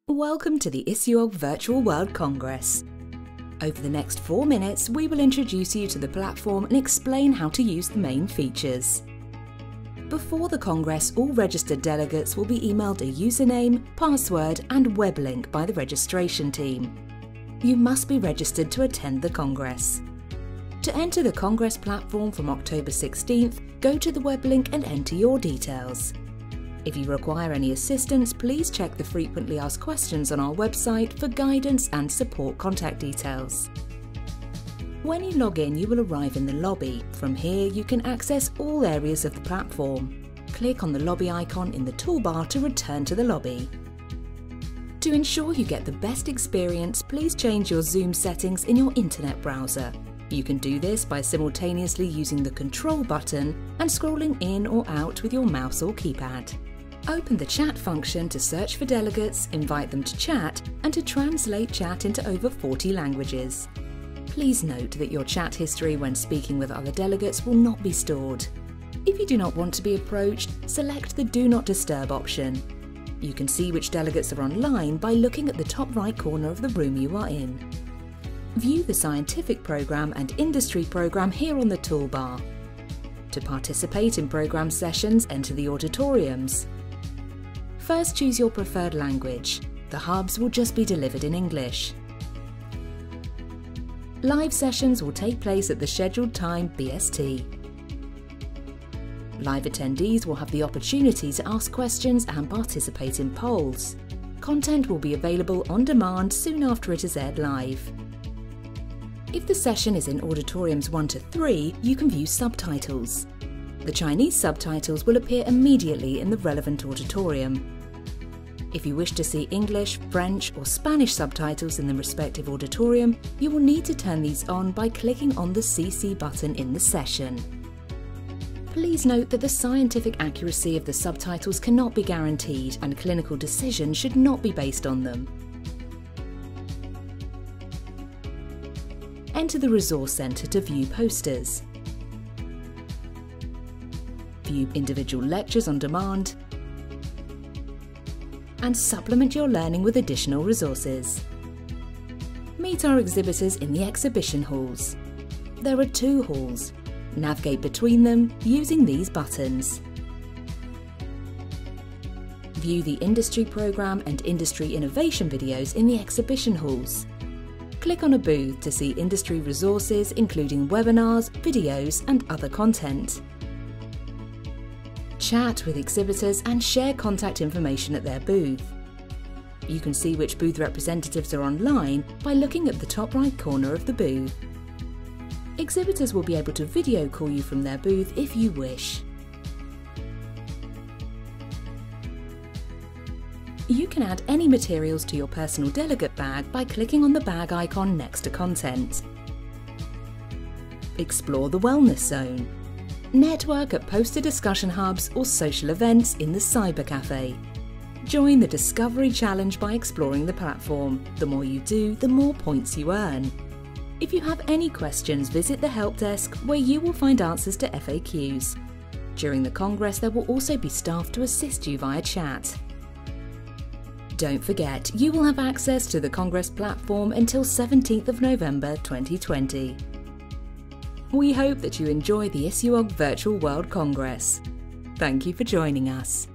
Welcome to the ISUOG Virtual World Congress. Over the next 4 minutes, we will introduce you to the platform and explain how to use the main features. Before the Congress, all registered delegates will be emailed a username, password and web link by the registration team. You must be registered to attend the Congress. To enter the Congress platform from October 16th, go to the web link and enter your details. If you require any assistance, please check the frequently asked questions on our website for guidance and support contact details. When you log in, you will arrive in the lobby. From here, you can access all areas of the platform. Click on the lobby icon in the toolbar to return to the lobby. To ensure you get the best experience, please change your Zoom settings in your internet browser. You can do this by simultaneously using the control button and scrolling in or out with your mouse or keypad. Open the chat function to search for delegates, invite them to chat, and to translate chat into over 40 languages. Please note that your chat history when speaking with other delegates will not be stored. If you do not want to be approached, select the Do Not Disturb option. You can see which delegates are online by looking at the top right corner of the room you are in. View the scientific program and industry program here on the toolbar. To participate in program sessions, enter the auditoriums. First, choose your preferred language. The hubs will just be delivered in English. Live sessions will take place at the scheduled time BST. Live attendees will have the opportunity to ask questions and participate in polls. Content will be available on demand soon after it is aired live. If the session is in auditoriums 1 to 3, you can view subtitles. The Chinese subtitles will appear immediately in the relevant auditorium. If you wish to see English, French or Spanish subtitles in the respective auditorium, you will need to turn these on by clicking on the CC button in the session. Please note that the scientific accuracy of the subtitles cannot be guaranteed and clinical decisions should not be based on them. Enter the Resource Centre to view posters. View individual lectures on demand and supplement your learning with additional resources. Meet our exhibitors in the exhibition halls. There are 2 halls. Navigate between them using these buttons. View the industry program and industry innovation videos in the exhibition halls. Click on a booth to see industry resources including webinars, videos and other content. Chat with exhibitors and share contact information at their booth. You can see which booth representatives are online by looking at the top right corner of the booth. Exhibitors will be able to video call you from their booth if you wish. You can add any materials to your personal delegate bag by clicking on the bag icon next to content. Explore the wellness zone. Network at poster discussion hubs or social events in the Cyber Cafe. Join the Discovery Challenge by exploring the platform. The more you do, the more points you earn. If you have any questions, visit the help desk where you will find answers to FAQs. During the Congress, there will also be staff to assist you via chat. Don't forget, you will have access to the Congress platform until 17th of November 2020. We hope that you enjoy the ISUOG Virtual World Congress. Thank you for joining us.